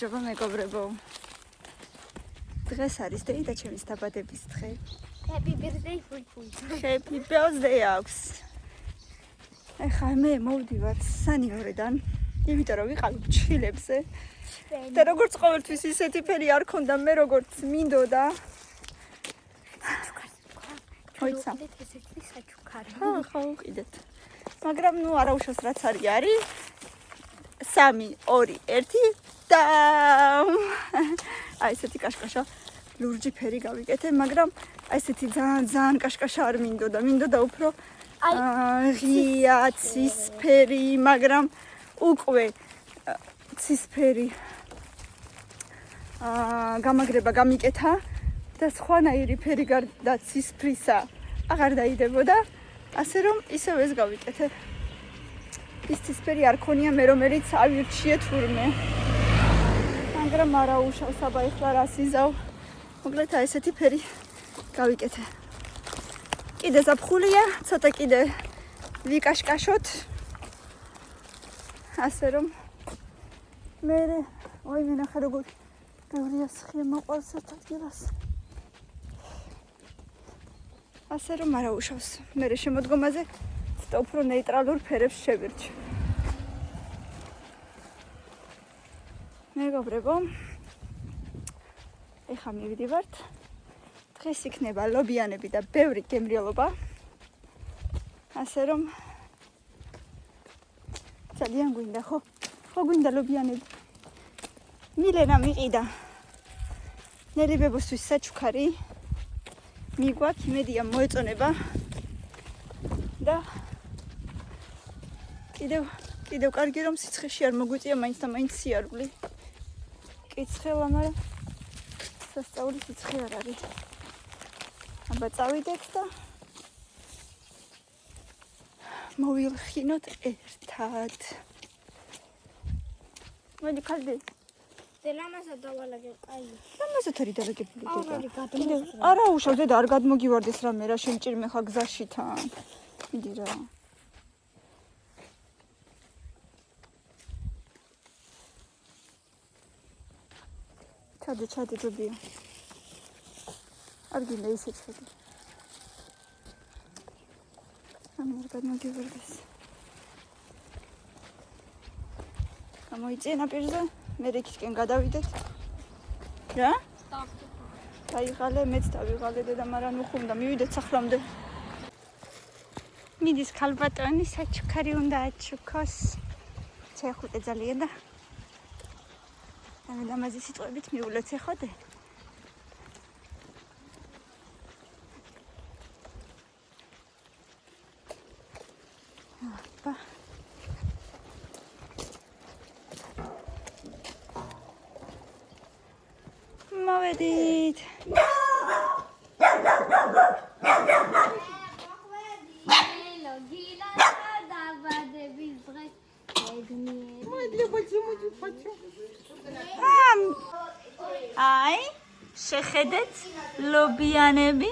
გამარჯობა მეგობრებო. დღეს არის დეი და ჩემის დაბადების დღე. Happy birthday Fulful. Happy birthday აქვს. ეხლა მე მოვდივარ სანიორიდან, იმიტომ რომ ვიყავი ჩილებზე. და როგორც ყოველთვის ისეთი ფერი არ ქონდა, მე როგორც მინდოდა. მოიცა. ხო, ვყიდეთ. მაგრამ ნუ არა უშავს რაც არის. 3, 2, 1 და აი ესეთი კაშკაშა ლურჯი ფერი გავიკეთე, მაგრამ აი ესეთი ძალიან კაშკაშა არ მინდოდა. მინდოდა უფრო ღია ცისფერი, მაგრამ უკვე ცისფერი გამაგრება გამიკეთა და სხვანაირი ფერი გარდა ცისფრისა აღარ დაიდებოდა, ასე რომ ისევ ეს გავიკეთე. ის ცისფერი არ ქონია მე რომელიც ავირჩიე თურმე. მაგრამ არა უშავს აბა ეხლა რა სიზავ. მოკლედ აი ესეთი ფერი გავიკეთე. კიდე ზაფხულია, ცოტა კიდე ვიკაშკაშოთ. ასე რომ მე ой მე ნახე როგორ ბევრია სხია მოყავს ერთ ადგილას. ასე რომ არა უშავს. მე შემოდგომაზე უფრო ნეიტრალურ ფერებს შევირჩი. მეგობრებო, ეხლა მივიდივართ. დღეს იქნება ლობიანები და ბევრი გემრიელობა. ასე რომ ძალიან გვინდა, ხო გვინდა ლობიანები. მილენა მიყიდა. ნელი ბებოსთვის საჩუქარი. მიგვაქვს იმედია მოეწონება. და კიდევ კარგი რომ სიცხეში არ მოგვიწია მაინც და მაინც სიარული. კიცხელა, მაგრამ სასწაული სიცხე არ არის. აბა წავიდეთ და მოვილხინოთ ერთად. მოდი ხალდი. დელამასა დავალაგე, აი. ლამაზად არის დალაგებული. კიდევ არა უშავს დედა არ გადმოგივარდეს რამე რა შემჭირმე ხა გზაში თან. მიდი რა. ჩადე ძობია. არ გინდა ისე ჩადე. ამერ გადმოგივარდეს. გამოიწენა პირზე, მე რეკისკენ გადავიდეთ. რა? დაიღალე, მეც დავიღალე დედა, მაგრამ ნუ ხუმდა, მივიდეთ სახლამდე. მიდის ქალბატონი, საჩუქარი უნდა აჩუქოს. ცეხუტე ძალიან და ამე დამაზი სიტყვებით მიულეცე ხოდე. აბა. მოვედით. აი, შეხედეთ ლობიანები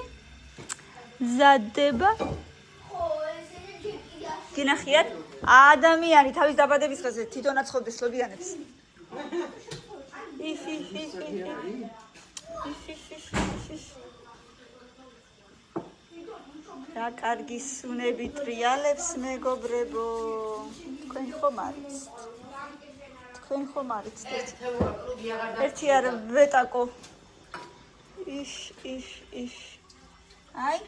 ზადდება. გინახიათ, ადამიანი თავის დაბადების დღეზე თვითონ აცხობდეს ლობიანებს. რა კარგი სუნები ტრიალებს მეგობრებო. თქვენ ხომ არიცთ? ერთი არ ვეტაკო. ის. აი,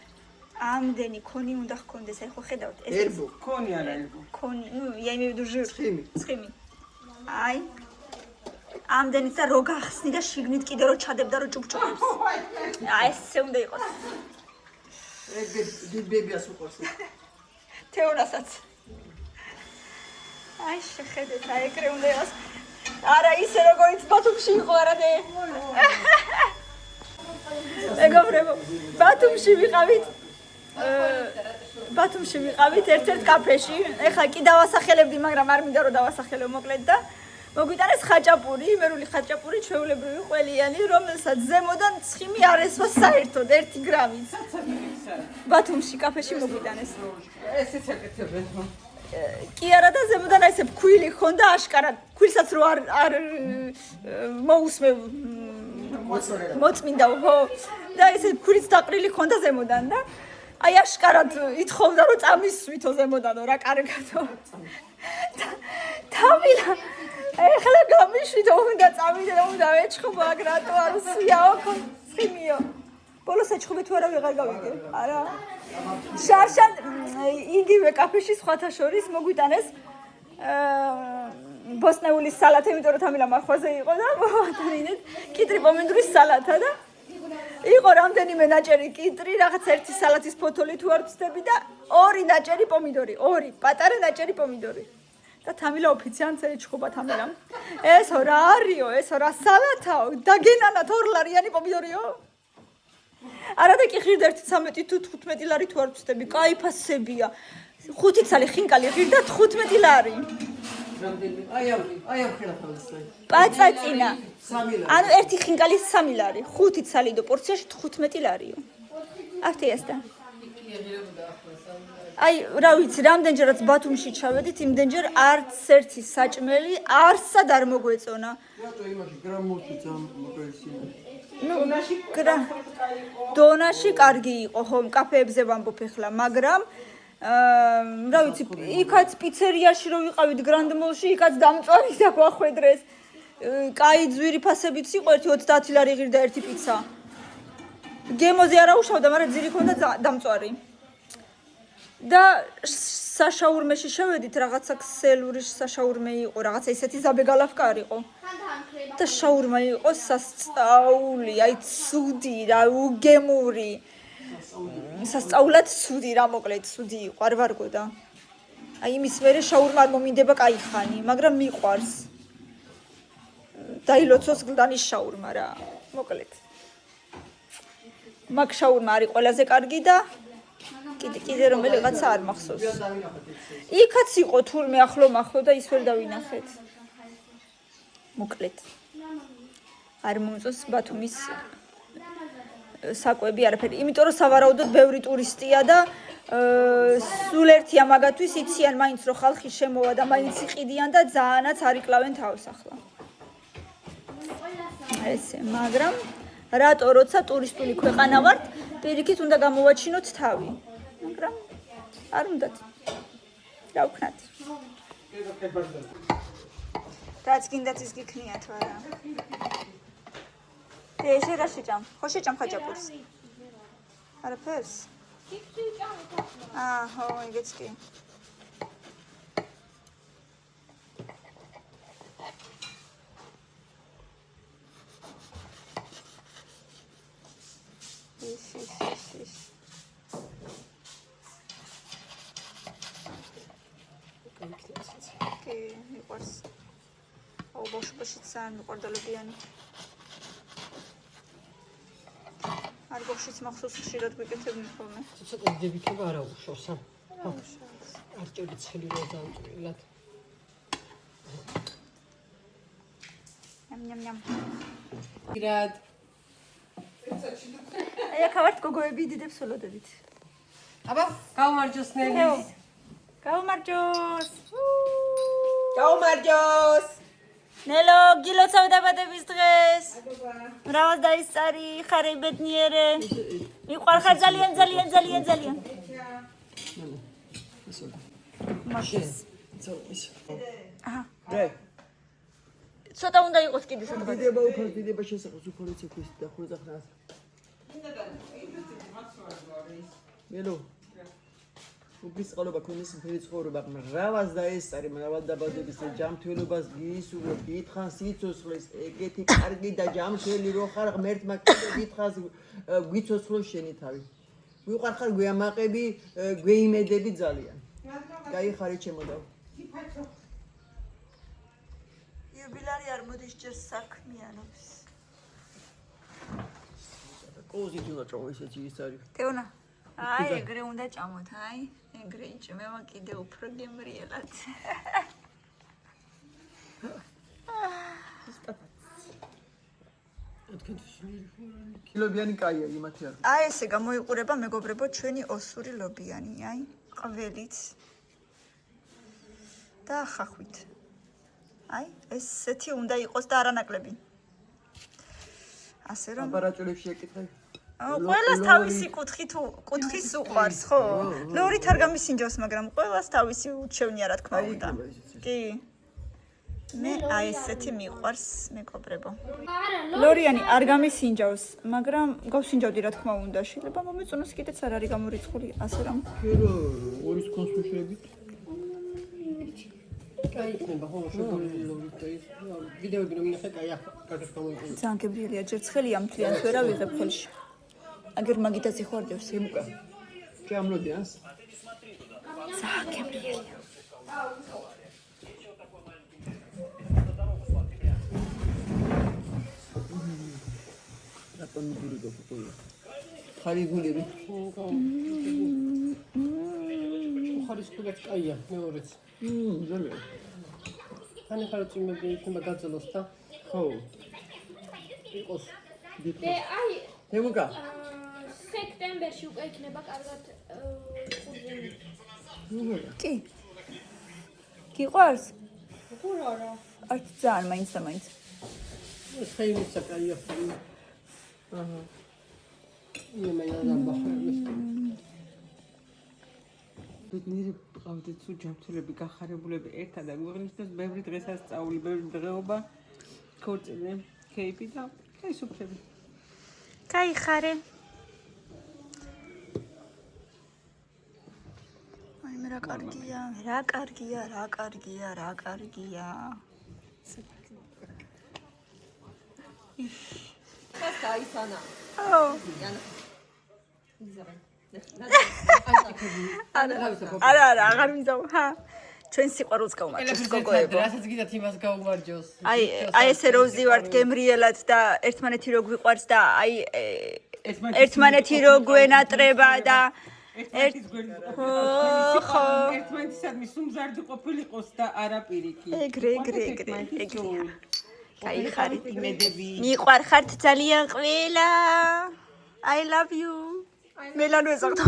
ამდენი ქონი უნდა ხონდეს, აი ხო ხედავთ ეს. ერბო, ქონი არა ერბო. ქონი, ну, я имею в виду жир. ცხიმი. აი. ამდენიც და რო გახსნი და შიგნით კიდე რო ჩადებდა რო ჭუპჭუპებს. აი, ესე უნდა იყოს. დიდ ბებიას უყურს. თეონასაც. აი, შეხედეთ, აი ეგრე უნდა იყოს. არა ისე როგორიც ბათუმში იყო არა დე. მეგობრებო, ბათუმში ვიყავით ერთ-ერთ კაფეში. ეხლა კი დავასახელებდი, მაგრამ არ მინდა რომ დავასახელო მოკლედ და მოგვიტანეს ხაჭაპური, იმერული ხაჭაპური, ჩვეულებრივი ყველიანი, რომელსაც ზემოდან ცხიმი არ ესვა საერთოდ 1 გრამით. ბათუმში კაფეში მოგვიტანეს. ესეც აკეთებენ. კი არა და ზემოდან აი ესე ფქვილი ხონდა აშკარად ფქვილსაც რო არ მოусმე მოწმინდა ხო და ესე ფქვილიც დაყრილი ხონდა ზემოდან და აი აშკარად ითხოვდა რომ წამისვითო ზემოდანო რა კარგადო თავილა ეხლა გამიშვიდო უნდა წამიდე უნდა ეჩხუბო აქ რატო არ უსვიაო ხო ხიმიო ბოლოს ეჩხუბე თუ არა ვეღარ გავიგე არა შარშან იგივე კაფეში სხვათა შორის მოგვიტანეს ბოსნეულის სალათი იმიტომ რომ თამილა მარხვაზე იყო და მოვატანინეთ კიტრი პომიდორის სალათა და იყო რამდენიმე ნაჭერი კიტრი რაღაც ერთი სალათის ფოთოლი თუ არ ვწდები და ორი ნაჭერი პომიდორი ორი პატარა ნაჭერი პომიდორი და თამილა ოფიციანტზე ეჩხუბა თამილამ ესო რა არისო ესო რა სალათაო დაგენანათ 2 ლარიანი პომიდორიო არა და კი ღირდა 13 თუ 15 ლარი თუ არ ვწდები кайფასებია 5 ცალი ხინკალი ღირდა 15 ლარი აი ამ ხელაფალსა პაწაწინა 3 ლარი ანუ ერთი ხინკალი 3 ლარი 5 ცალი და პორციაში 15 ლარიო ართი ესტა აი რა ვიცი რამდენჯერაც ბათუმში ჩავედით იმდენჯერ არც ერთი საჭმელი არსად არ მოგვეწონა რატო იმაში გრამოთი ძამ მოგეცინე დონაში კარგი იყო ხომ კაფეებზე ვამბობ ახლა მაგრამ რა ვიცი იქაც პიცერიაში რო ვიყავით გრანდმოლში იქაც დამწვარი და გვახვედრეს კაი ძვირი ფასებიც იყო 30 ლარი ღირდა ერთი პიცა გემოზე არა უშავდა მაგრამ ძირი ქონდა დამწვარი და საშაურმეში შევედით რაღაცა ქსელური საშაურმე იყო რაღაცა ისეთი ზაბეგალავკა არ იყო და შაურმა იყო სასწაული აი ცუდი რა უგემური სასწაულად ცუდი რა მოკლედ ცუდი იყო არ ვარგოდა აი იმის მერე შაურმა არ მომინდება კაი ხანი მაგრამ მიყვარს დაილოცოს გლდანის შაურმა რა მოკლედ მაგ შაურმა არის ყველაზე კარგი და კიდე რომელიღაცა არ მახსოვს იქაც იყო თურმე ახლო და ის ვერ დავინახეთ მოკლედ არ მომწონს ბათუმის საკვები არაფერი იმიტომ რომ სავარაუდოდ ბევრი ტურისტია და სულ ერთია მაგათვის იციან მაინც რომ ხალხი შემოვა და მაინც იყიდიან და ძალიანაც არ იკლავენ თავს ახლა ესე მაგრამ რატო როცა ტურისტული ქვეყანა ვართ პირიქით უნდა გამოვაჩინოთ თავი მაგრამ არ უნდათ რა ვქნათ რაც გინდათ ის გიქნიათ ვარა ესე რა შეჭამ ხო შეჭამ ხაჭაპურს არაფერს ხო ეგეც კი ის კი მიყვარს აუ ბავშვობაშიც ძალიან მიყვარდა ლობიანი არ ბავშვიც მახსოვს ხშირად გვიკეთებდნენ ხოლმე ცოტა დებიქება არა უშავს არ ჭერი ცელი რა დავწვილად ნამ ირად აი აქ ვართ გოგოები დიდებს ველოდებით აბა გავმარჯოს ნელი გაუმარჯოს გავმარჯოს ნელო გილოცავ დაბადების დღეს მრავალ დაისწარი ხარ ბედნიერე მიყვარ ხარ ძალიან მაშინ რე ცოტა უნდა იყოს კიდე სადღაც დიდება უფრო დიდება შესაძლოა უფრო ცექვის და ხუზა ხნას მელო უბის ყოლობა ქონის მთელი ცხოვრება მრავალს დაესწარი მრავალ დაბადების ჯამთველობას გისურვებ გითხან სიცოცხლეს ეგეთი კარგი და ჯამთველი რო ხარ ღმერთმა კიდე გითხას გვიცოცხლოს შენი თავი ვიყარ ხარ გვიამაყები გვეიმედები ძალიან გაიხარი ჩემოდავ იუბილარი არ მოდის ჯერ საქმიანობს კოზი ძულა ჭო ისეთი ის არის თეონა აი ეგრე უნდა ჭამოთ აი ეგრე იჭმევა კიდე უფრო გემრიელად კილობიანი კაია იმათი არ აი ესე გამოიყურება მეგობრებო ჩვენი ოსური ლობიანი აი ყველით და ხახვით. აი, ესეთი უნდა იყოს და არანაკლები. ასე რომ აბარაჭულებში ეკითხე. ყველას თავისი კუთხის უყვარს, ხო? ლორით არ გამისინჯავს, მაგრამ ყველას თავისი უჩევნია, რა თქმა უნდა. კი. მე აი ესეთი მიყვარს, მეკობრებო. ლორიანი არ გამისინჯავს, მაგრამ გავსინჯავდი, რა თქმა უნდა. შეიძლება მომეწონოს კიდეც არ არის გამორიცხული, ასე რომ ქერო ორის კონსულშებით. კაი იქნება ხოლმე შეგვიძლია და ის ვიდეოები რომ ინახე, კაი ახლა კარგად გამოიყენება. ძალიან გებრიელია, ჯერ ცხელია მთლიანად ვერ ავიღებ ხელში. აგერ მაგითაც იხوارდებს იმუკა. ჭამლოდიანს. ძალიან გებრიელია. რატომ მიგური გოფოია? ხარიგულები. ხარისხულაც კაია, მეორეც. ძალიან. ხანი ხარწიმები იქნება გაძლოს და ხო. იყოს. და აი თემუკა. სექტემბერში უკვე იქნება კარგად ხუზენი. კი. გიყვარს? ხურო რა. არც ძალიან მაინც და მაინც. ეს ხეიმიცა კაია. აჰა. მე ნადაბახებს. ბედნიერი ყავდით სულ ჯანმრთელები, გახარებულები ერთად და გვიღნიშნოს ბევრი დღესასწაული, ბევრი დღეობა, ქორწილი, ქეიფი და სუფრები. გაიხარე. აი მე რა კარგია, რა კარგია, რა კარგია, რა კარგია. გაისანა. ო. არა, აღარ მიზავ, ხა. ჩვენ სიყვარულს გავმარჯოს გოგოებო. რასაც გიდათ იმას გაუმარჯოს. აი ესე როზი ვართ გემრიელად და ერთმანეთი რო გვიყვარს და აი ერთმანეთი რო გვენატრება და ერთმანეთისადმი სუმზარდი ყოფილიყოს და არა პირიქით. ეგრე. გაიხარით. მიყვარხართ ძალიან ყველა. I love you. მელანო ესახტო.